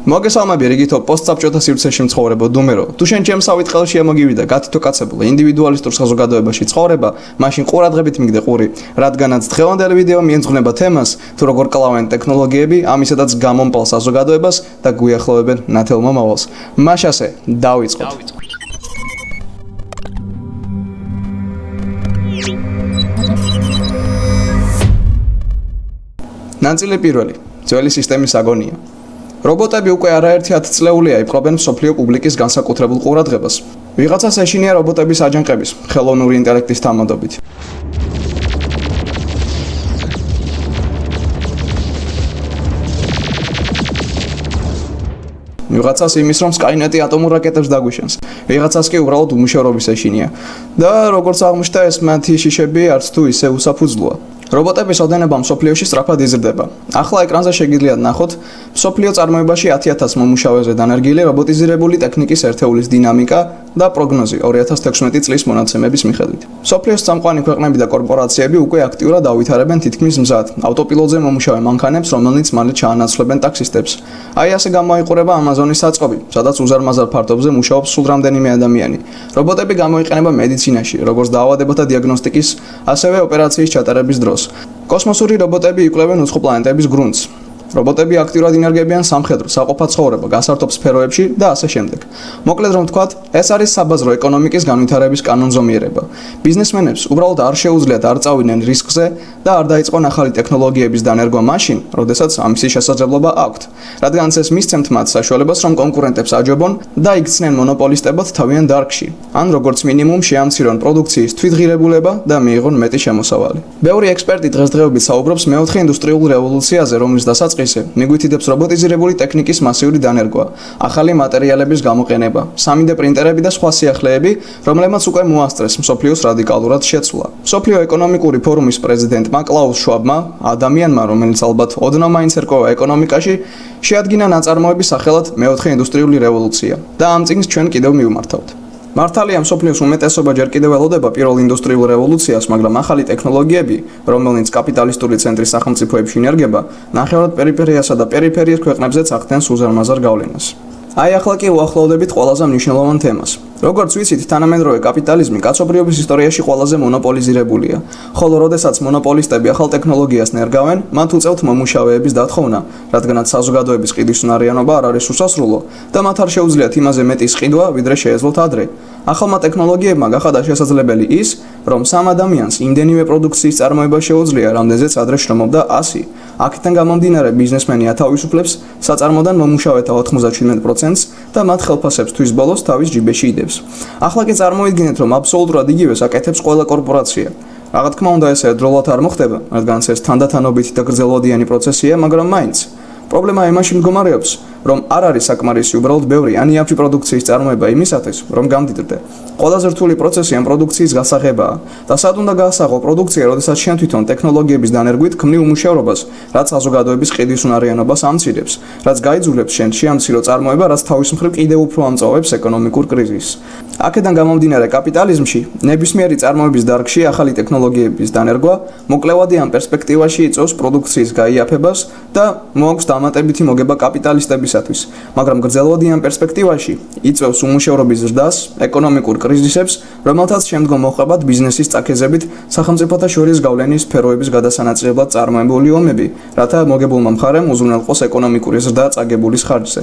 მოგესალმები რიგითო პოსტსაბჭოთა სივრცეში მცხოვრებო დუმერო. თუ შენ ჩემსავით ხელში ამოგივიდა გათითო კაცებულ ინდივიდუალისტურ საზოგადოებაში ცხოვრება, მაშინ ყურადღებით მიგდე ყური, რადგანაც დღევანდელი ვიდეო მიეძღვნება თემას, თუ როგორ კლავენ ტექნოლოგიები ამისადაც გამომპალ საზოგადოებას და გვიახლოვებენ ნათელ მომავალს. მაშასე, დავიწყოთ. ნაწილი პირველი, ძველი სისტემის აგონია. რობოტები უკვე არაერთი 10 წლეულია იპყრობენ მსოფლიო პუბლიკის განსაკუთრებულ ყურადღებას. ვიღაცას ეშინია რობოტების აჯანყების, ხელოვნური ინტელექტის თამადობით. ვიღაცას იმის რომ სკაინეტი ატომურ რაკეტებს დაგვიშენს. ვიღაცას კი უბრალოდ უმუშევრობის ეშინია. და როგორც აღმოჩნდა ეს მათი შიშები არც თუ ისე უსაფუძვლოა. რობოტების ოდენება მსოფლიოში სწრაფად იზრდება. ახლა ეკრანზე შეგიძლიათ ნახოთ მსოფლიო წარმოებაში 10,000 მომუშავეზე დანერგილი რობოტიზირებული ტექნიკის ერთეულის დინამიკა და პროგნოზი 2016 წლის მონაცემების მიხედვით. მსოფლიოს წამყვანი ქვეყნები და კორპორაციები უკვე აქტიურად ავითარებენ თითქმის მზად ავტოპილოტზე მომუშავე მანქანებს, რომელნიც მალე ჩაანაცვლებენ ტაქსისტებს. აი ასე გამოიყურება ამაზონის საწყობი, სადაც უზარმაზარ ფართობზე მუშაობს სულ რამდენიმე ადამიანი. რობოტები გამოიყენება მედიცინაში, როგორც დაავადებათა დიაგნოსტიკის, ასევე ოპერაციის ჩატარების დროს. კოსმოსური რობოტები იკვლევენ უცხო პლანეტების გრუნტს. რობოტები აქტიურად ინერგებიან სამხედრო, საყოფა ცხოვრება, გასართობ სფეროებში და ასე შემდეგ. მოკლედ რომ ვთქვათ, ეს არის საბაზრო ეკონომიკის განვითარების კანონზომიერება. ბიზნესმენებს უბრალოდ არ შეუძლიათ არ წავიდნენ რისკზე და არ დაიწყონ ახალი ტექნოლოგიების დანერგვა მაშინ, როდესაც ამისი შესაძლებლობა აქვთ. რადგანაც ეს მისცემთ მათ საშუალებას, რომ კონკურენტებს აჯობონ და იქცნენ მონოპოლისტებად თავიანთ დარგში, ან როგორც მინიმუმ შეამცირონ პროდუქციის თვითღირებულება და მიიღონ მეტი შემოსავალი. ბევრი ექსპერტი დღესდღეობით საუბრობს მეოთხე ინდუსტრიულ რევოლუციაზე, რომლის დასაწყისში მიგვითითებს რობოტიზირებული ტექნიკის მასიური დანერგვა, ახალი მატერიალების გამოყენება, 3D პრინტერები და სხვა სიახლეები, რომლებმაც უკვე მოასწრეს მსოფლიოს რადიკალურად შეცვლა. მსოფლიო ეკონომიკური ფორუმის პრეზიდენტმა კლაუს შვაბმა, ადამიანმა, რომელიც ალბათ ოდნავ მაინც ერკვევა ეკონომიკაში, შეადგინა ნაწარმოების სახელად მეოთხე ინდუსტრიული რევოლუცია და ამ წიგნს ჩვენ კიდევ მივმართავთ. მართალია მსოფლიოს უმეტესობა ჯერ კიდევ ელოდება პირველ ინდუსტრიულ რევოლუციას, მაგრამ ახალი ტექნოლოგიები, რომელნიც კაპიტალისტური ცენტრის სახელმწიფოებში ინერგება, ნახევრად პერიფერიასა და პერიფერიის ქვეყნებზეც ახდენს უზარმაზარ გავლენას. აი ახლა კი უახლოვდებით ყველაზე მნიშვნელოვან თემას. როგორც ვიცით, თანამედროვე კაპიტალიზმი კაცობრიობის ისტორიაში ყველაზე მონოპოლიზირებულია, ხოლო როდესაც მონოპოლისტები ახალ ტექნოლოგიას ნერგავენ, მათ უწევთ მომუშავეების დათხოვნა, რადგანაც საზოგადოების ყიდვის უნარიანობა არ არის უსასრულო და მათ არ შეუძლიათ იმაზე მეტის ყიდვა, ვიდრე შეეძლოთ ადრე. ახალმა ტექნოლოგიებმა გახადა შესაძლებელი ის, რომ სამ ადამიანს იმდენივე პროდუქციის წარმოება შეუძლია, რამდენზეც ადრე შრომობდა 100. აქედან გამომდინარე, ბიზნესმენი ათავისუფლებს საწარმოდან მომუშავეთა 97%-ს და მათ ხელფასებს თვის ბოლოს თავის ჯიბეში იდებს. ახლა კი წარმოვიდგინეთ, რომ აბსოლუტურად იგივეს აკეთებს ყველა კორპორაცია. რა თქმა უნდა, ეს ერთდროულად არ მოხდება, რადგანაც ეს თანდათანობითი და გრძელვადიანი პროცესია, მაგრამ მაინც პრობლემა იმაში მდგომარეობს, რომ არ არის საკმარისი უბრალოდ ბევრი ან იაფი პროდუქციის წარმოება იმისათვის, რომ გამდიდრდე. ყველაზე რთული პროცესი ამ პროდუქციის გასაღებაა და სად უნდა გაასაღო პროდუქცია, როდესაც შენ თვითონ ტექნოლოგიების დანერგვით ქმნი უმუშევრობას, რაც საზოგადოების ყიდვის უნარიანობას ამცირებს, რაც გაიძულებს შენ შეამცირო წარმოება, რაც თავის მხრივ კიდევ უფრო ამწვავებს ეკონომიკურ კრიზისს. აქედან გამომდინარე, კაპიტალიზმში ნებისმიერი წარმოების დარგში ახალი ტექნოლოგიების დანერგვა მოკლევადი ამ პერსპექტივაში იწვევს პროდუქციის გაიაფებას და მოაქვს დამატებითი მოგება კაპიტალისტებისათვის, მაგრამ გრძელვადიან პერსპექტივაში იწვევს უმუშევრობის ზრდას, ეკონომიკურ კრიზისებს, რომელთაც შემდგომ მოჰყვებათ ბიზნესის წაქეზებით სახელმწიფოთა შორის გავლენის სფეროების გადასანაცვლებლად წარმოებული ომები, რათა მოგებულმა მხარემ უზრუნველყოს ეკონომიკური ზრდა წაგებულის ხარჯზე.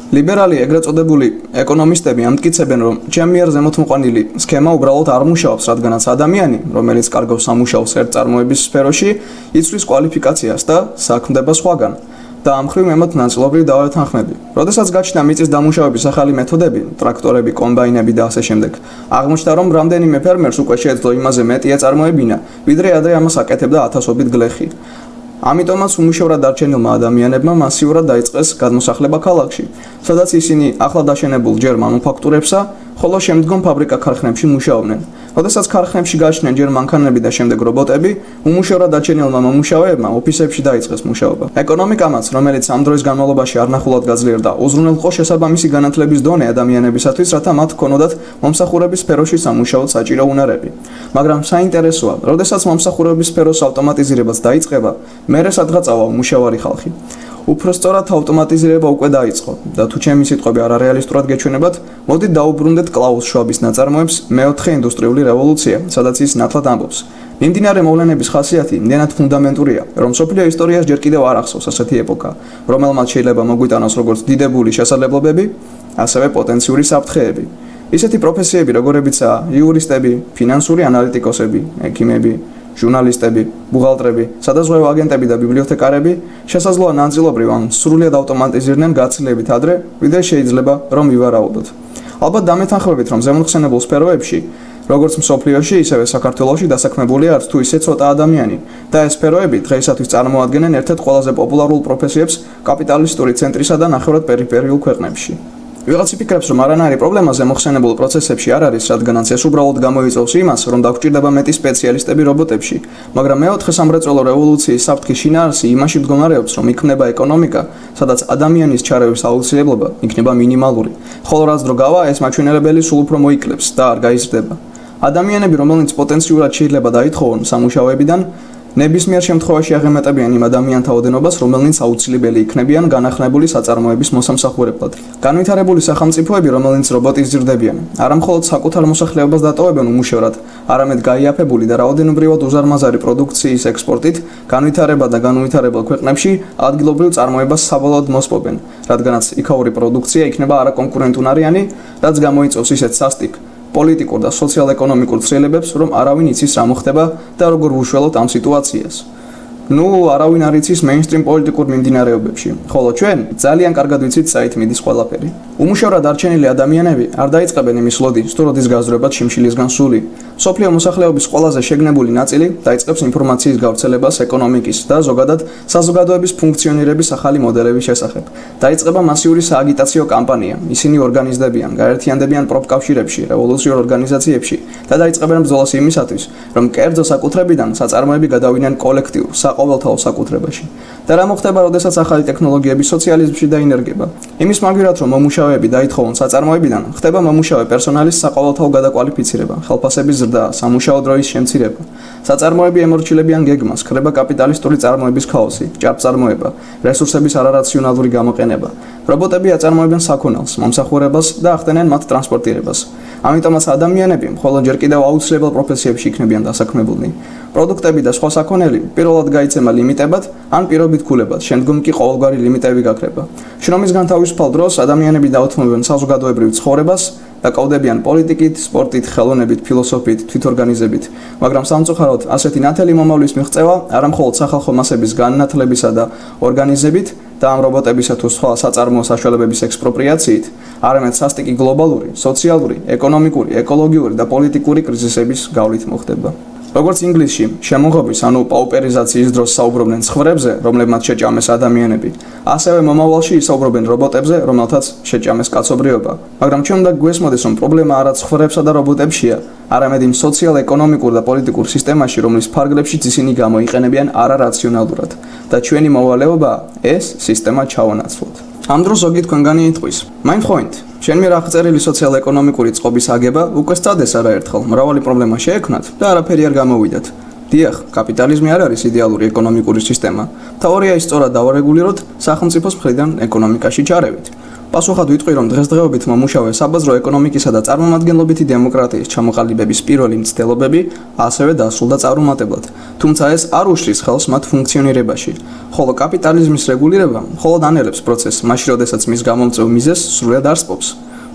ლიბერალი ეგრეთ წოდებული ეკონომისტები ამტკიცებენ, რომ ჩემი მიერ ზემოთმოყვანილი სქემა უბრალოდ არ მუშაობს, რადგანაც ადამიანი, რომელიც კარგავს სამუშაოს ერთ წარმოების სფეროში, იცვლის კვალიფიკაციას და საქმდება სხვაგან. და ამ მხრივ ემოთ ნაწილობრივ დავეთანხმები. როდესაც გაჩნდა მიწის დამუშავების ახალი მეთოდები, ტრაქტორები, კომბაინები და ასე შემდეგ, აღმოჩნდა, რომ რამდენიმე ფერმერს უკვე შეეძლო იმაზე მეტი აწარმოებინა, ვიდრე ადრე ამას აკეთებდა ათასობით გლეხი. ამიტომაც უმუშევრად დარჩენილმა ადამიანებმა მასიურად დაიწყეს გადმოსახლება ქალაქში, სადაც ისინი ახლა დაშენებულ ჯერ მანუფაქტურებსა, ხოლო შემდგომ ფაბრიკა-ქარხნებში მუშაობდნენ. როდესაც ქარხნებში გაჩნდნენ ჯერ მანქანები და შემდეგ რობოტები, უმუშევრად დარჩენილმა მომუშავეებმა ოფისებში დაიწყეს მუშაობა. ეკონომიკამაც, რომელიც ამ დროის განმავლობაში არნახულად გაძლიერდა, უზრუნველყო შესაბამისი განათლების დონე ადამიანებისათვის, რათა მათ ჰქონოდათ მომსახურების სფეროში სამუშაოდ საჭირო უნარები. მაგრამ საინტერესოა, როდესაც მომსახურების სფეროს ავტომატიზირებაც დაიწყება, მერე სადღაც ავა უმუშავარი ხალხი. უფრო სწორად ავტომატიზირება უკვე დაიწყო და თუ ჩემი სიტყვები არარეალისტურად გეჩვენებათ, მოდით დაუბრუნდეთ კლაუს შვაბის ნაწარმოებს მეოთხე ინდუსტრიული რევოლუცია, სადაც ის ნათლად ამბობს. მიმდინარე მოვლენების ხასიათი იმდენად ფუნდამენტურია, რომ მსოფლიო ისტორიას ჯერ კიდევ არ ახსოვს ასეთი ეპოქა, რომელმაც შეიძლება მოგვიტანოს როგორც დიდებული შესაძლებლობები, ასევე პოტენციური საფრთხეები. ისეთი პროფესიები, როგორებიცაა იურისტები, ფინანსური ანალიტიკოსები, ექიმები, ჟურნალისტები, ბუღალტრები, სადაზღვევო აგენტები და ბიბლიოთეკარები შესაძლოა ნაწილობრივ ან სრულიად ავტომატიზირდნენ გაცილებით ადრე, ვიდრე შეიძლება რომ ვივარაუდოთ. ალბათ დამეთანხმებით, რომ ზემოხსენებულ სფეროებში, როგორც მსოფლიოში, ისევე საქართველოში დასაქმებულია არც თუ ისე ცოტა ადამიანი და ეს სფეროები დღეისათვის წარმოადგენენ ერთ-ერთ ყველაზე პოპულარულ პროფესიებს კაპიტალისტური ცენტრისა და ნახევრად პერიფერიულ ქვეყნებში. ვიღაც იფიქრებს, რომ არანაირი პრობლემა ზემოხსენებულ პროცესებში არ არის, რადგანაც ეს უბრალოდ გამოიწვევს იმას, რომ დაგვჭირდება მეტი სპეციალისტები რობოტებში, მაგრამ მეოთხე სამრეწველო რევოლუციის საფრთხის შინაარსი იმაში მდგომარეობს, რომ იქმნება ეკონომიკა, სადაც ადამიანის ჩარევის აუცილებლობა იქნება მინიმალური, ხოლო რაც დრო გავა, ეს მაჩვენებელი სულ უფრო მოიკლებს და არ გაიზრდება. ადამიანები, რომელნიც პოტენციურად შეიძლება დაითხოვონ სამუშაოებიდან, ნებისმიერ შემთხვევაში აღემატებიან იმ ადამიანთა ოდენობას, რომელნიც აუცილებელი იქნებიან განახნებული საწარმოების მოსამსახურებლად. განვითარებული სახელმწიფოები, რომელნიც რობოტიზირდებიან, არა მხოლოდ საკუთარ მოსახლეობას დატოვებენ უმუშევრად, არამედ გაიაფებული და რაოდენობრივად უზარმაზარი პროდუქციის ექსპორტით, განვითარება და განუვითარებელ ქვეყნებში ადგილობრივ წარმოებას საბოლოოდ მოსპობენ, რადგანაც იქაური პროდუქცია იქნება არაკონკურენტუნარიანი, რაც გამოიწვევს ისეთ სასტიკ პოლიტიკურ და სოციალ-ეკონომიკურ ცვლილებებს, რომ არავინ იცის რა მოხდება და როგორ ვუშველოთ ამ სიტუაციას. არავინ არ იცის მეინსტრიმ პოლიტიკურ მიმდინარეობებში, ხოლო ჩვენ ძალიან კარგად ვიცით საით მიდის ყველაფერი. უმუშევრად არჩენილი ადამიანები არ დაიწყებენ იმის ლოდინს, თუ როდის გაზრებათ შიმშილისგან სული. მსოფლიო მოსახლეობის ყველაზე შეგნებული ნაწილი დაიწყებს ინფორმაციის გავრცელებას ეკონომიკის და ზოგადად საზოგადოების ფუნქციონირების ახალი მოდელების შესახებ. დაიწყება მასიური სააგიტაციო კამპანია. ისინი ორგანიზდებიან, გაერთიანდებიან პროფკავშირებში, რევოლუციურ ორგანიზაციებში და დაიწყებენ ბრძოლას იმისათვის, რომ კერძო საკუთრებიდან საწარმოები გადავიდნენ კოლექტიურ, საყოველთაო საკუთრებაში. და რა მოხდება, როდესაც ახალი ტექნოლოგიები სოციალიზმში დაინერგება? იმის მაგივრად, რომ მომუშავეები დაითხოვონ საწარმოებიდან, ხდება მომუშავე პერსონალის საყოველთაო გადაკვალიფიცირება, ხელფასების ზრდა, სამუშაო დროის შემცირება. საწარმოები ემორჩილებიან გეგმას, ხდება კაპიტალისტური წარმოების ქაოსი, ჭარბწარმოება, რესურსების არარაციონალური გამოყენება. რობოტები აწარმოებენ საქონელს, მომსახურებას და ახდენენ მათ ტრანსპორტირებას. ამიტომაც ადამიანები მხოლოდ ჯერ კიდევ აუცილებელ პროფესიებში იქნებიან დასაქმებულნი. პროდუქტები და სხვა საქონელი პირველად გაიცემა ლიმიტებად ან პირობით ქულებად, შემდგომ კი ყოველგვარი ლიმიტები გაქრება. შრომის განთავისუფალ დროს ადამიანები დაუთმობენ საზოგადოებრივ ცხოვრებას და კავდებიან პოლიტიკით, სპორტით, ხელოვნებით, ფილოსოფიით, თვითორგანიზებით, მაგრამ სამწუხაროდ ასეთი ნათელი მომავლის მიღწევა არამხოლოდ სახალხო მასების განნათლებისა და ორგანიზებით და ამ რობოტებისა თუ სხვა საწარმოო საშუალებების ექსპროპრიაციით, არამედ სასტიკი გლობალური, სოციალური, ეკონომიკური, ეკოლოგიური და პოლიტიკური კრიზისების გავლით მოხდება. როგორც ინგლისში შემოღობის ანუ პაუპერიზაციის დროს საუბრობდნენ ცხრებზე, რომლებმაც შეჭამეს ადამიანები, ასევე მომავალში ისაუბრობენ რობოტებზე, რომელთაც შეჭამეს კაცობრიობა. მაგრამ ჩვენ უნდა გვესმოდეს, რომ პრობლემა არა ცხრებსა და რობოტებშია, არამედ იმ სოციალ-ეკონომიკურ და პოლიტიკურ სისტემაში, რომლის ფარგლებშიც ისინი გამოიყენებიან არარაციონალურად და ჩვენი მოვალეობაა ეს სისტემა ჩავანაცვლოთ. ამ დროს ზოგი თქვენგანი იტყვის: "მაინც შენ მე რა წერილი სოციალ-ეკონომიკური წყობის აგება უკვე სწადეს არაერთხელ, მრავალი პრობლემა შეექმნათ და არაფერი არ გამოვიდათ. დიახ, კაპიტალიზმი არ არის იდეალური ეკონომიკური სისტემა. თეორია ის სწორად დავარეგულიროთ სახელმწიფოს მხრიდან ეკონომიკაში ჩარევით. პასუხად ვიტყვი, რომ დღესდღეობით მომუშავე საბაზრო ეკონომიკისა და წარმომადგენლობითი დემოკრატიის ჩამოყალიბების პირველი მცდელობები ასევე დასრულდა წარუმატებლად, თუმცა ეს არ უშლის ხელს მათ ფუნქციონირებაში, ხოლო კაპიტალიზმის რეგულირება მხოლოდ ანელებს პროცესს, მაშინ როდესაც მის გამომწვევ მიზეზს სრულად არ სპობს.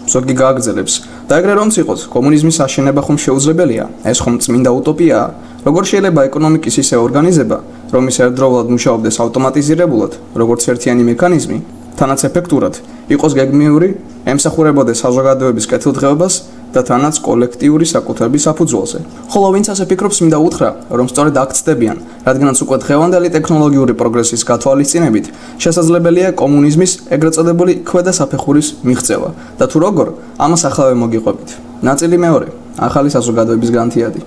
ზოგი გააგრძელებს და ეგრე რომც იყოს, კომუნიზმის აშენება ხომ შეუძლებელია, ეს ხომ წმინდა უტოპიაა. როგორ შეიძლება ეკონომიკის ისე ორგანიზება, რომ ის ერთდროულად მუშაობდეს ავტომატიზირებულად, როგორც ერთიანი მექანიზმი, თანაც ეფექტურად იყოს გეგმიური, ემსახურებოდეს საზოგადოების კეთილდღეობას და თანაც კოლექტიური საკუთრების საფუძველზე. ხოლო ვინც ასე ფიქრობს, მინდა უთხრა, რომ სწორედ აქ ცდებიან, რადგანაც უკვე დღევანდელი ტექნოლოგიური პროგრესის გათვალისწინებით შესაძლებელია კომუნიზმის ეგრეთ წოდებული ქვედასაფეხურის მიღწევა და თუ როგორ, ამას ახლა მოგიყვებით. ნაწილი მეორე, ახალი საზოგადოების განთიადი.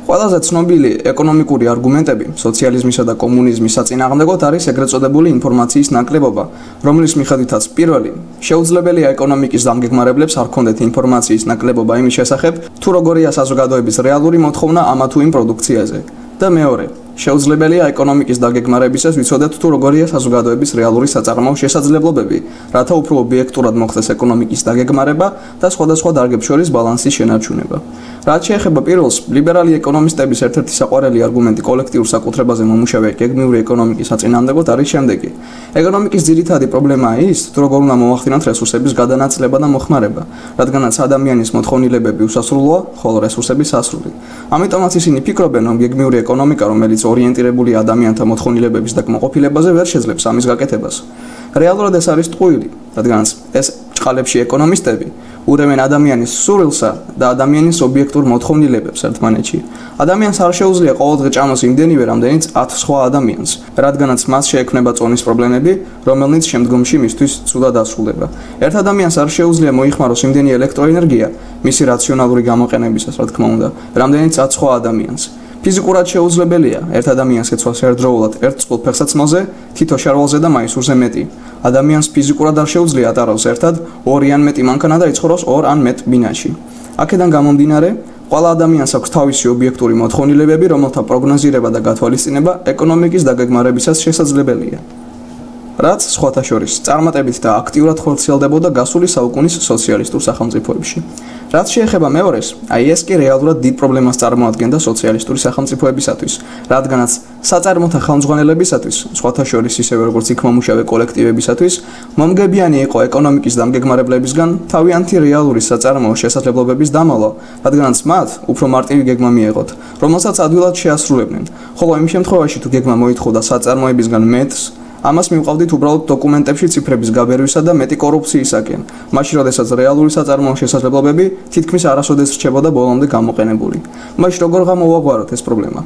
ყველაზე ცნობილი ეკონომიკური არგუმენტები სოციალიზმისა და კომუნიზმის საწინააღმდეგოდ არის ეგრეთ წოდებული ინფორმაციის ნაკლებობა, რომლის მიხედვითაც პირველი შეუძლებელია ეკონომიკის დამგეგმარებლებს არ ქონდეთ ინფორმაციის ნაკლებობა იმის შესახებ, თუ როგორია საზოგადოების რეალური მოთხოვნა ამა თუ იმ პროდუქციაზე. და მეორე, შეუძლებელია ეკონომიკის დაგეგმარებისას ვიცოდეთ თუ როგორია საზოგადოების რეალური საწარმოო შესაძლებლობები, რათა უფრო ობიექტურად მოხდეს ეკონომიკის დაგეგმარება და სხვადასხვა დარგებს შორის ბალანსის შენარჩუნება. რაც შეეხება პირველს, ლიბერალი ეკონომისტების ერთ-ერთი საყვარელი არგუმენტი კოლექტიურ საკუთრებაზე მომუშავე გეგმიური ეკონომიკის საწინააღმდეგოდ არის შემდეგი. ეკონომიკის ძირითადი პრობლემაა ის, თუ როგორ უნდა მოახდინოთ რესურსების გადანაწილება და მოხმარება, რადგანაც ადამიანის მოთხოვნილებები უსასრულოა, ხოლო რესურსები სასრული. ამიტომაც ისინი ფიქრობენ, რომ გეგმიური ეკონომიკა, რომელიც ორიენტირებულია ადამიანთა მოთხოვნილებების დაკმაყოფილებაზე, ვერ შეძლებს ამის გაკეთებას. რეალურად ეს არის ტყუილი, რადგანაც ეს ჭყალებში ეკონომისტები ურევენ ადამიანის სურვილსა და ადამიანის ობიექტურ მოთხოვნილებებს ერთმანეთში. ადამიანს არ შეუძლია ყოველდღე ჭამოს იმდენივე, რამდენიც 10 სხვა ადამიანს, რადგანაც მას შეექმნება წონის პრობლემები, რომელნიც შემდგომში მისთვის ცუდად ასრულდება. ერთ ადამიანს არ შეუძლია მოიხმაროს იმდენი ელექტროენერგია მისი რაციონალური გამოყენებისას, რა თქმა უნდა, რამდენიც 10 სხვა ადამიანს. ფიზიკურად შეუძლებელია ერთ ადამიანს ეცვას ერთდროულად ერთ წყვილფეხსაცმელზე, თითო შარვალზე და მაისურზე მეტი. ადამიანს ფიზიკურად არ შეუძლია ატაროს ერთად 2 ან მეტი მანქანა და იცხოვროს 2 ან მეტ ბინაში. აქედან გამომდინარე, ყველა ადამიანს აქვს თავისი ობიექტური მოთხოვნილებები, რომელთა პროგნოზირება და გათვალისწინება ეკონომიკის დაგეგმარებისას შესაძლებელია. რაც სხვათა შორის წარმატებით და აქტიურად ხორციელდებოდა გასული საუკუნის სოციალისტურ სახელმწიფოებში. რაც შეეხება მეორეს, ეს კი რეალურად დიდ პრობლემას წარმოადგენდა სოციალისტური სახელმწიფოებისათვის, რადგანაც საწარმოთა ხელმძღვანელებისათვის, სხვათა შორის ისევე როგორც იქ მომუშავე კოლექტივებისათვის, მომგებიანი იყო ეკონომიკის დამგეგმარებლებისგან თავიანთი რეალური საწარმოო შესაძლებლობების დამალვა, რადგანაც მათ უფრო მარტივი გეგმა მიეღოთ, რომელსაც ადვილად შეასრულებდნენ, ხოლო იმ შემთხვევაში თუ გეგმა მოითხოვდა საწარმოებისგან მეტს, ამას მივყავდით უბრალოდ დოკუმენტებში ციფრების გაბერვისა და მეტი კორუფციისაკენ, მაშინ როდესაც რეალური საწარმოო შესაძლებლობები თითქმის არასოდეს რჩებოდა ბოლომდე გამოყენებული. მაშინ როგორ გამოვაგვაროთ ეს პრობლემა?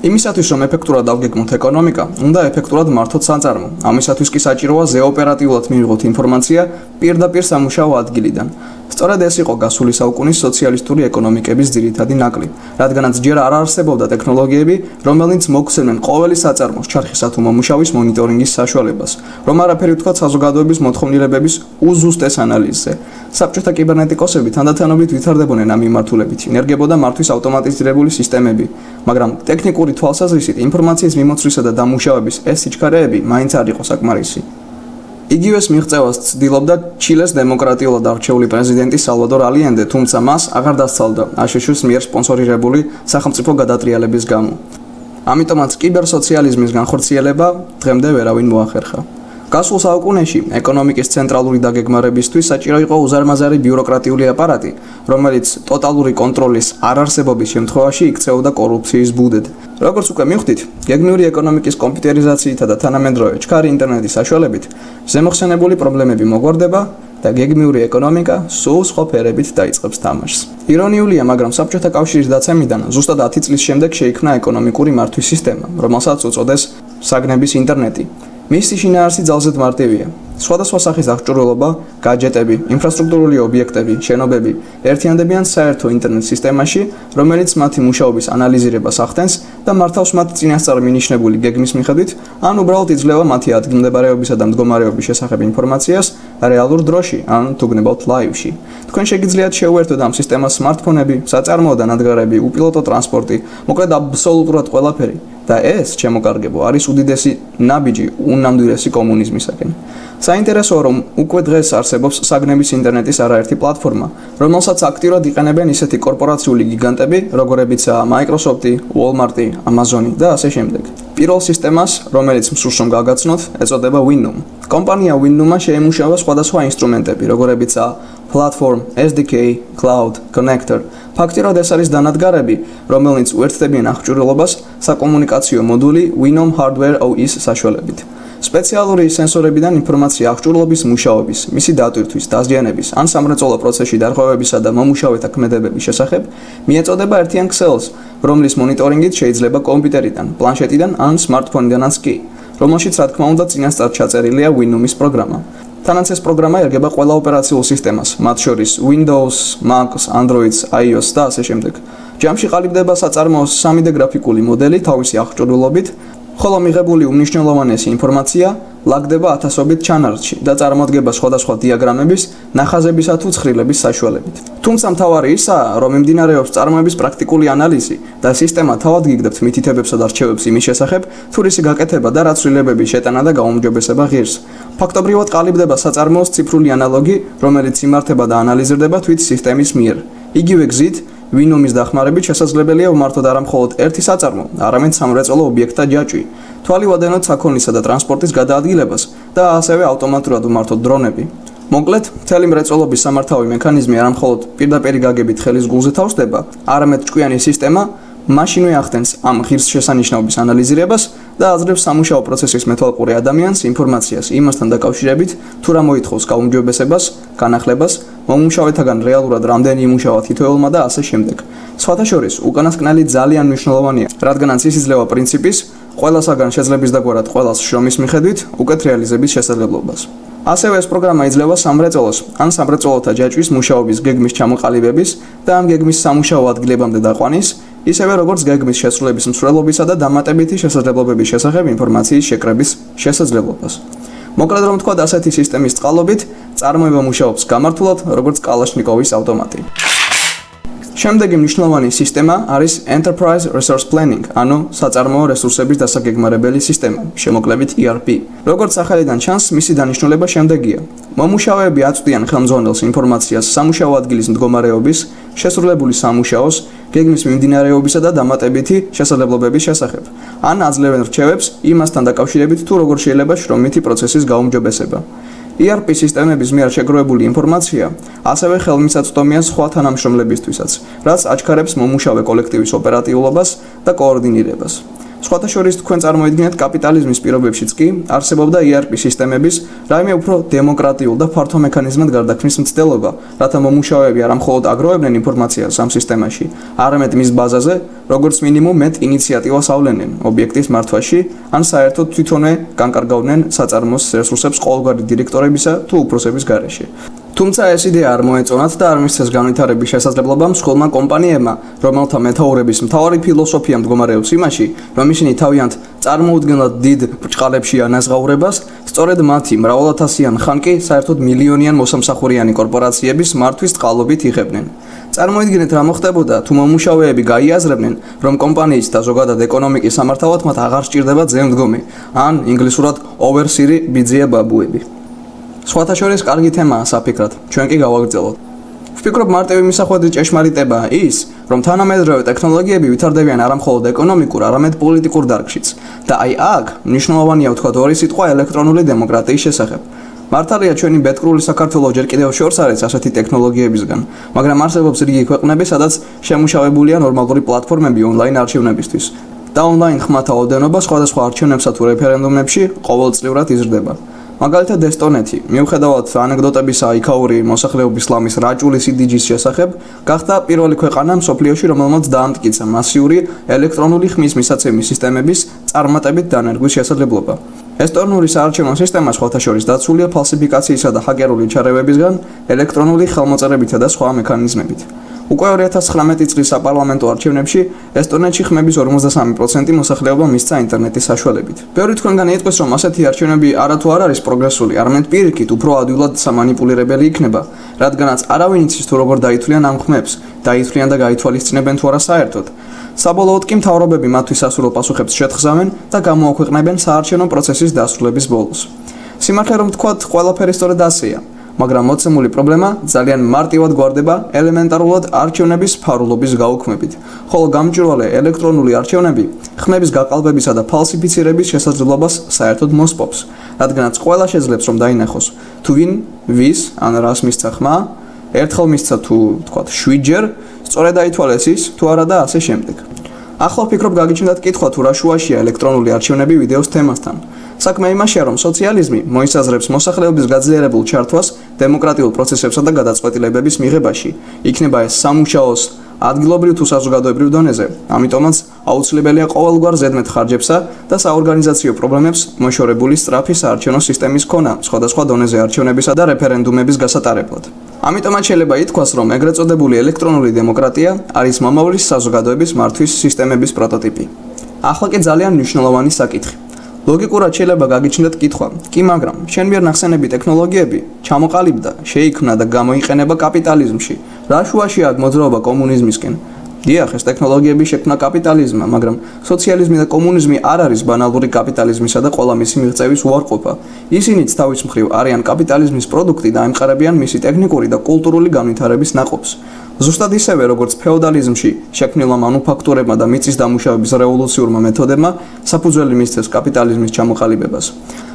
იმისათვის, რომ ეფექტურად დავგეგმოთ ეკონომიკა, უნდა ეფექტურად მართოთ საწარმო. ამისათვის კი საჭიროა ზეოპერატიულად მივიღოთ ინფორმაცია პირდაპირ სამუშაო ადგილიდან. სწორედ ეს იყო გასული საუკუნის სოციალისტური ეკონომიკების ძირითადი ნაკლი, რადგანაც ჯერ არ არსებობდა ტექნოლოგიები, რომელნიც მოგვცემენ ყოველი საწარმოს ჩარხისა თუ მომუშავის მონიტორინგის საშუალებას, რომ არაფერი ვთქვათ საზოგადოების მოთხოვნილებების უზუსტეს ანალიზზე. საბჭოთა კიბერნეტიკოსები თანდათანობით ვითარდებოდნენ ამ მიმართულებით, ინერგებოდა მართვის ავტომატიზირებული სისტემები, მაგრამ ტექნიკური თვალსაზრისით ინფორმაციის მიმოცვლისა და დამუშავების ეს სიჩქარეები მაინც არ იყო საკმარისი. იგივეს მიღწევას ცდილობდა ჩილეს დემოკრატიულად არჩეული პრეზიდენტი სალვადორ ალიენდე, თუმცა მას აღარ დასცალდა აშშ-ის მიერ სპონსორირებული სახელმწიფო გადატრიალების გამო. ამიტომაც კიბერსოციალიზმის განხორციელება დღემდე ვერავინ მოახერხა. გასულ საუკუნეში ეკონომიკის ცენტრალური დაგეგმარებისთვის საჭირო იყო უზარმაზარი ბიუროკრატიული აპარატი, რომელიც ტოტალური კონტროლის არარსებობის შემთხვევაში იქცეოდა კორუფციის ბუდედ. როგორც უკვე მივხვდით, გეგმიური ეკონომიკის კომპიუტერიზაციითა და თანამედროვე ჩქარი ინტერნეტის საშუალებით ზემოხსენებული პრობლემები მოგვარდება და გეგმიური ეკონომიკა სულ სხვა ფერებით დაიწყებს თამაშს. ირონიულია, მაგრამ საბჭოთა კავშირის დაცემიდან ზუსტად 10 წლის შემდეგ შეიქმნა ეკონომიკური მართვის სისტემა, რომელსაც უწოდეს საგნების ინტერნეტი. მისი შინაარსი ძალზედ მარტივია. სხვადასხვა სახის აღჭურვილობა, გაჯეტები, ინფრასტრუქტურული ობიექტები, შენობები ერთიანდებიან საერთო ინტერნეტ სისტემაში, რომელიც მათი მუშაობის ანალიზირებას ახდენს და მართავს მათ წინასწარ მინიშნებული გეგმის მიხედვით, ან უბრალოდ იძლევა მათი ადგილმდებარეობისა და მდგომარეობის შესახებ ინფორმაციას რეალურ დროში, ან თუ გნებავთ ლაივში. თქვენ შეგიძლიათ შეუერთოთ ამ სისტემას smartphone-ები, საწარმოო დანადგარები, უპილოტო ტრანსპორტი, მოკლედ აბსოლუტურად ყველაფერი. და ეს, ჩემო კარგებო, არის უდიდესი ნაბიჯი უნამდვილესი კომუნიზმისაკენ. საინტერესოა, რომ უკვე დღეს არსებობს საგნების ინტერნეტის არაერთი პლატფორმა, რომელსაც აქტიურად იყენებენ ისეთი კორპორაციული გიგანტები, როგორებიცაა Microsoft, Walmart, Amazon და ასე შემდეგ. პირველ სისტემას, რომელიც მსურს რომ გაგაცნოთ, ეწოდება WinNum. კომპანია WinNum-მა შეემუშავა სხვადასხვა ინსტრუმენტები, როგორებიცაა Platform, SDK, Cloud, Connector. ფაქტიურად ეს არის დანადგარები, რომელნიც უერთდებიან აღჭურვილობას საკომუნიკაციო მოდული WinNum Hardware OS საშუალებით. სპეციალური სენსორებიდან ინფორმაცია აღჭურვილობის მუშაობის, მისი დატვირთვის, დაზიანების ან სამრეწველო პროცესში დარღვევებისა და მომუშავეთა ქმედებების შესახებ მიეწოდება ერთიან ქსელს, რომლის მონიტორინგით შეიძლება კომპიუტერიდან, პლანშეტიდან ან smartphone-დანაც კი, რომელშიც რა თქმა უნდა წინასწარ ჩაწერილია WinNum-ის პროგრამა. თანაც ეს პროგრამა ერგება ყველა ოპერაციულ სისტემას, მათ შორის Windows, Mac-ს, Android-ს, iOS-ს და ასე შემდეგ. ჯამში ყალიბდება საწარმოოს 3D გრაფიკული მოდელი თავისი აღჭურვილობით ხოლო მიღებული უმნიშვნელოვანესი ინფორმაცია ლაგდება ათასობით ჩანართში და წარმოდგება სხვადასხვა დიაგრამების, ნახაზებისა თუ ცხრილების საშუალებით. თუმცა მთავარი ისაა, რომ მიმდინარეობს წარმოების პრაქტიკული ანალიზი და სისტემა თავად გიგდებთ მითითებებსა და რჩევებს იმის შესახებ, თუ რისი გაკეთება და რა ცვლილებების შეტანა და გაუმჯობესება ღირს. ფაქტობრივად ყალიბდება საწარმოოს ციფრული ანალოგი, რომელიც იმართება და ანალიზირდება თვით სისტემის მიერ. იგივე გზით, ვინომის დახმარებით შესაძლებელია უმართოთ არა მხოლოდ ერთი საწარმო, არამედ სამრეწველო ობიექტთა ჯაჭვი, თვალი ვადენოთ საქონლისა და ტრანსპორტის გადაადგილებას და ასევე ავტომატურად უმართოთ დრონები. მოკლედ, მთელი მრეწველობის სამართავი მექანიზმი არა მხოლოდ პირდაპირ გაგებით ხელის გულზე თავსდება, არამედ ჭკვიანი სისტემა მაშინვე ახდენს ამ ღირსშესანიშნაობის ანალიზირებას და აძლევს სამუშაო პროცესის მეთვალყური ადამიანს ინფორმაციას იმასთან დაკავშირებით, თუ რა მოითხოვს გაუმჯობესებას, განახლებას, მომუშავეთაგან რეალურად რამდენი იმუშავა თითოეულმა და ასე შემდეგ. სხვათა შორის, უკანასკნელი ძალიან მნიშვნელოვანია, რადგანაც ის იძლევა პრინციპის ყველასაგან შეძლების დაგვარად ყველას შრომის მიხედვით უკეთ რეალიზების შესაძლებლობას. ასევე ეს პროგრამა იძლევა სამრეწველოს ან სამრეწველოთა ჯაჭვის მუშაობის გეგმის ჩამოყალიბების და ამ გეგმის სამუშაო ადგილებამდე დაყვანის, ისევე როგორც გეგმის შესრულების მსვლელობისა და დამატებითი შესაძლებლობების შესახებ ინფორმაციის შეკრების შესაძლებლობას. მოკლედ რომ ვთქვათ, ასეთი სისტემის წყალობით წარმოება მუშაობს გამართულად, როგორც კალაშნიკოვის ავტომატი. შემდეგი მნიშვნელოვანი სისტემა არის Enterprise Resource Planning, ანუ საწარმოო რესურსების დასაგეგმარებელი სისტემა, შემოკლებით ERP. როგორც სახელიდან ჩანს, მისი დანიშნულება შემდეგია: მომუშავეები აწვდიან ხელმძღვანელს ინფორმაციას სამუშაო ადგილის მდგომარეობის, შესრულებული სამუშაოს, გეგმის მიმდინარეობისა და დამატებითი შესაძლებლობების შესახებ, ან აძლევენ რჩევებს იმასთან დაკავშირებით, თუ როგორ შეიძლება შრომითი პროცესის გაუმჯობესება. ERP სისტემების მიერ შეგროვებული ინფორმაცია ასევე ხელმისაწვდომია სხვა თანამშრომლებისთვისაც, რაც აჩქარებს მომუშავე კოლექტივის ოპერატიულობას და კოორდინირებას. სხვათა შორის, თქვენ წარმოიდგინეთ კაპიტალიზმის პირობებშიც კი არსებობდა ERP სისტემების რაიმე უფრო დემოკრატიულ და ფართო მექანიზმად გარდაქმნის მცდელობა, რათა მომუშავეები არა მხოლოდ აგროვებდნენ ინფორმაციას ამ სისტემაში, არამედ მის ბაზაზე, როგორც მინიმუმ მეტ ინიციატივას ავლენენ ობიექტის მართვაში, ან საერთოდ თვითონვე განკარგავდნენ საწარმოს რესურსებს ყოველგვარი დირექტორებისა თუ უფროსების გარეშე. თუმცა ეს იდეა არ მოეწონათ და არ მისცეს განვითარების შესაძლებლობა მსხვილმა კომპანიებმა, რომელთა მეთაურების მთავარი ფილოსოფია მდგომარეობს იმაში, რომ ისინი თავიანთ წარმოუდგენლად დიდ ბრჭყალებში ანაზღაურებას, სწორედ მათი მრავალათასიან ხან კი საერთოდ მილიონიან მოსამსახურიანი კორპორაციების მართვის წყალობით იღებდნენ. წარმოიდგინეთ რა მოხდებოდა, თუ მომუშავეები გაიაზრებდნენ, რომ კომპანიის და ზოგადად ეკონომიკის სამართავად მათ აღარ სჭირდება ძემდგომი, ან ინგლისურად overseer ბიძია ბაბუები. სხვათა შორის, კარგი თემაა საფიქრად, ჩვენ კი გავაგრძელოთ. ვფიქრობ, მარტივი მისახვედრი ჭეშმარიტებაა ის, რომ თანამედროვე ტექნოლოგიები ვითარდებიან არა მხოლოდ ეკონომიკურ, არამედ პოლიტიკურ დარგშიც. და აი აქ მნიშვნელოვანია ვთქვათ ორი სიტყვა ელექტრონული დემოკრატიის შესახებ. მართალია, ჩვენი ბედკრული საქართველო ჯერ კიდევ შორს არის ასეთი ტექნოლოგიებისგან, მაგრამ არსებობს რიგი ქვეყნები, სადაც შემუშავებულია ნორმალური პლატფორმები ონლაინ არჩევნებისთვის. და ონლაინ ხმათა ოდენობა სხვადასხვა არჩევნებსა თუ რეფერენდუმებში ყოველწლიურად იზრდება. მაგალითად ესტონეთი, მიუხედავად ანეკდოტებისა იქაური მოსახლეობის ლამის რაჭული სიდიჯის შესახებ, გახდა პირველი ქვეყანა მსოფლიოში, რომელმაც დაამტკიცა მასიური ელექტრონული ხმის მისაცემის სისტემების წარმატებით დანერგვის შესაძლებლობა. ესტონური საარჩევნო სისტემა სხვათა შორის დაცულია ფალსიფიკაციისა და ჰაკერული ჩარევებისგან, ელექტრონული ხელმოწერებითა და სხვა მექანიზმებით. უკვე 2019 წლის საპარლამენტო არჩევნებში ესტონეთში ხმების 53% მოსახლეობა მისცა ინტერნეტის საშუალებით. ბევრი თქვენგან იტყვის, რომ ასეთი არჩევნები არათუ არ არის პროგრესული, არამედ პირიქით უფრო ადვილად სამანიპულირებელი იქნება, რადგანაც არავინ იცის თუ როგორ დაითვლიან ამ ხმებს, დაითვლიან და გაითვალისწინებენ თუ არა საერთოდ. საბოლოოდ კი მთავრობები მათთვის სასურველ პასუხებს შეთხზავენ და გამოაქვეყნებენ საარჩევნო პროცესის დასრულების ბოლოს. სიმართლე რომ ვთქვათ, ყველაფერი სწორედ ასეა. მაგრამ მოცემული პრობლემა ძალიან მარტივად გვარდება ელემენტარულად არჩევნების ფარულობის გაუქმებით, ხოლო გამჭვირვალე ელექტრონული არჩევნები ხმების გაყალბებისა და ფალსიფიცირების შესაძლებლობას საერთოდ მოსპობს, რადგანაც ყველა შეძლებს რომ დაინახოს თუ ვინ ვის ან რას მისცა ხმა, ერთხელ მისცა თუ ვთქვათ 7-ჯერ, სწორედ აითვალეს ის თუ არა და ასე შემდეგ. ახლა ვფიქრობ გაგიჩნდათ კითხვა თუ რა შუაშია ელექტრონული არჩევნები ვიდეოს თემასთან. საქმე იმაშია, რომ სოციალიზმი მოისაზრებს მოსახლეობის გაძლიერებულ ჩართვას დემოკრატიულ პროცესებსა და გადაწყვეტილებების მიღებაში, იქნება ეს სამუშაოს ადგილობრივ თუ საზოგადოებრივ დონეზე. ამიტომაც აუცილებელია ყოველგვარ ზედმეტ ხარჯებსა და საორგანიზაციო პრობლემებს მოშორებული სწრაფი საარჩევნო სისტემის ქონა სხვადასხვა დონეზე არჩევნებისა და რეფერენდუმების გასატარებლად. ამიტომაც შეიძლება ითქვას, რომ ეგრეთ წოდებული ელექტრონული დემოკრატია არის მომავლის საზოგადოების მართვის სისტემების პროტოტიპი. ახლა კი ძალიან მნიშვნელოვანი საკითხი. ლოგიკურად შეიძლება გაგიჩნდეთ კითხვა, კი მაგრამ შენ მიერ ნახსენები ტექნოლოგიები ჩამოყალიბდა, შეიქმნა და გამოიყენება კაპიტალიზმში. რა შუაშია აქ მოძრაობა კომუნიზმისკენ? დიახ, ეს ტექნოლოგიები შექმნა კაპიტალიზმმა, მაგრამ სოციალიზმი და კომუნიზმი არ არის ბანალური კაპიტალიზმისა და ყველა მისი მიღწევის უარყოფა. ისინიც თავის მხრივ არიან კაპიტალიზმის პროდუქტი და ემყარებიან მისი ტექნიკური და კულტურული განვითარების ნაყოფს. ზუსტად ისევე, როგორც ფეოდალიზმში შექმნილმა მანუფაქტურებმა და მიწის დამუშავების რევოლუციურმა მეთოდებმა საფუძველი მისცეს კაპიტალიზმის ჩამოყალიბებას.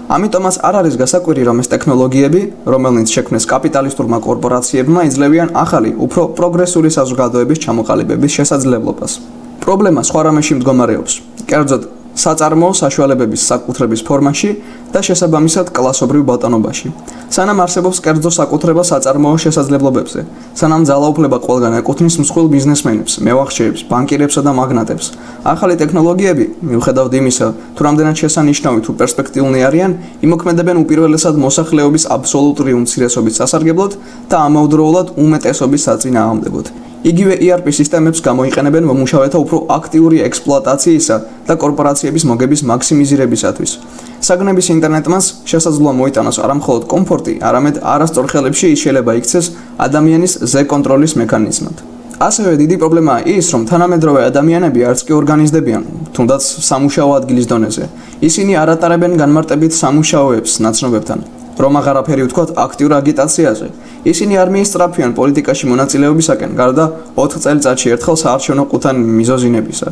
ამიტომაც არ არის გასაკვირი, რომ ეს ტექნოლოგიები, რომელნიც შექმნეს კაპიტალისტურმა კორპორაციებმა, იძლევიან ახალი, უფრო პროგრესული საზოგადოების ჩამოყალიბების შესაძლებლობას. პრობლემა სხვა რამეში მდგომარეობს. კერძოდ, საწარმოო საშუალებების საკუთრების ფორმაში და შესაბამისად კლასობრივ ბატონობაში. სანამ არსებობს კერძო საკუთრება საწარმოო შესაძლებლობებზე, სანამ ძალაუფლება ყველგან ეკუთვნის მსხვილ ბიზნესმენებს, მევახშეებს, ბანკირებსა და მაგნატებს, ახალი ტექნოლოგიები, მიუხედავად იმისა, თუ რამდენად შესანიშნავი თუ პერსპექტიულნი არიან, იმოქმედებენ უპირველესად მოსახლეობის აბსოლუტური უმცირესობის სასარგებლოდ და ამავდროულად უმეტესობის საწინააღმდეგოდ. იგივე ERP სისტემებს გამოიყენებენ მომუშავეთა უფრო აქტიური ექსპლუატაციისა და კორპორაციების მოგების მაქსიმიზირებისათვის. საგნების ინტერნეტმას შესაძლოა მოიტანოს არა მხოლოდ კომფორტი, არამედ არასწორ ხელებში ის შეიძლება იქცეს ადამიანის ზე-კონტროლის მექანიზმად. ასევე დიდი პრობლემაა ის, რომ თანამედროვე ადამიანები არც კი ორგანიზდებიან, თუნდაც სამუშაო ადგილის დონეზე. ისინი არ ატარებენ განმარტებით სამუშაოებს ნაცნობებთან. რომ აღარაფერი ვთქვათ აქტიურ აგიტაციაზე. ისინი არ მიისწრაფიან პოლიტიკაში მონაწილეობისაკენ, გარდა 4 წელიწადში ერთხელ საარჩევნო ყუთან მიზოზინებისა.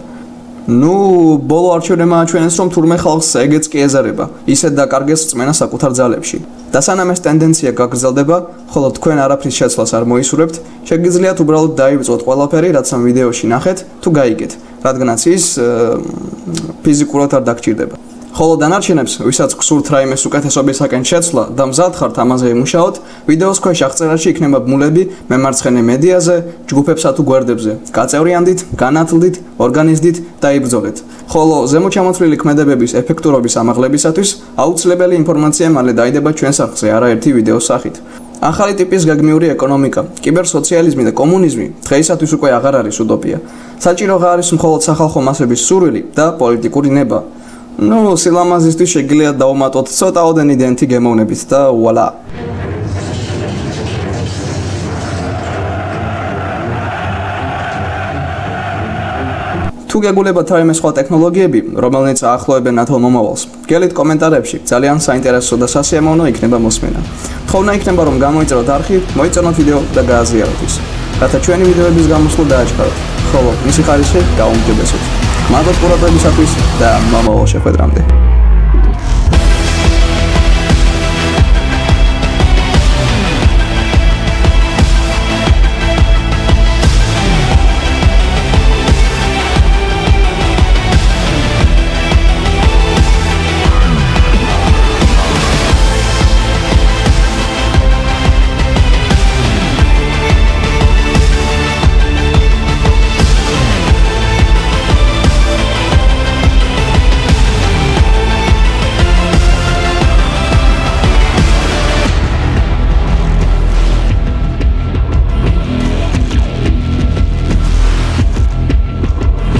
ბოლო არჩევნებმა აჩვენეს, რომ თურმე ხალხს ეგეც კი ეზარება, ისეთ დაკარგეს რწმენა საკუთარ ძალებში. და სანამ ეს ტენდენცია გაგრძელდება, ხოლო თქვენ არაფრის შეცვლას არ მოისურვებთ, შეგიძლიათ უბრალოდ დაივიწყოთ ყველაფერი, რაც ამ ვიდეოში ნახეთ, თუ გაიგეთ, რადგანაც ის ფიზიკურად არ დაგჭირდება. ხოლო დანარჩენებს, ვისაც გსურთ რაიმეს უკეთესობისაკენ შეცვლა და მზად ხართ ამაზე იმუშაოთ, ვიდეოს ქვეშ აღწერაში იქნება ბმულები მემარცხენე მედიაზე, ჯგუფებსა თუ გვერდებზე. გაწევრიანდით, განათლდით, ორგანიზდით და იბრძოლეთ. ხოლო ზემოჩამოთვლილი ქმედებების ეფექტურობის ამაღლებისათვის აუცილებელი ინფორმაცია მალე დაიდება ჩვენს არხზე არაერთი ვიდეოს სახით. ახალი ტიპის გეგმიური ეკონომიკა, კიბერსოციალიზმი და კომუნიზმი დღეისათვის უკვე აღარ არის უტოპია. საჭიროა არის მხოლოდ სახალხო მასების სურვილი და პოლიტიკური ნება. სილამაზისთვის შეგიძლიათ დავუმატოთ ცოტაოდენი დენთი გემოვნებით და ვუალა. თუ გეგულებათ რაიმე სხვა ტექნოლოგიები, რომელნიც აახლოებენ ნათელ მომავალს, გელით კომენტარებში, ძალიან საინტერესო და სასიამოვნო იქნება მოსმენა. თხოვნა იქნება, რომ გამოიწეროთ არხი, მოიწონოთ ვიდეო და გააზიაროთ ის, რათა ჩვენი ვიდეოების გამოსვლა დააჩქაროთ, ხოლო მისი ხარისხი გაუმჯობესოთ. მადლობ ყურადღებისათვის და მომავალ შეხვედრამდე.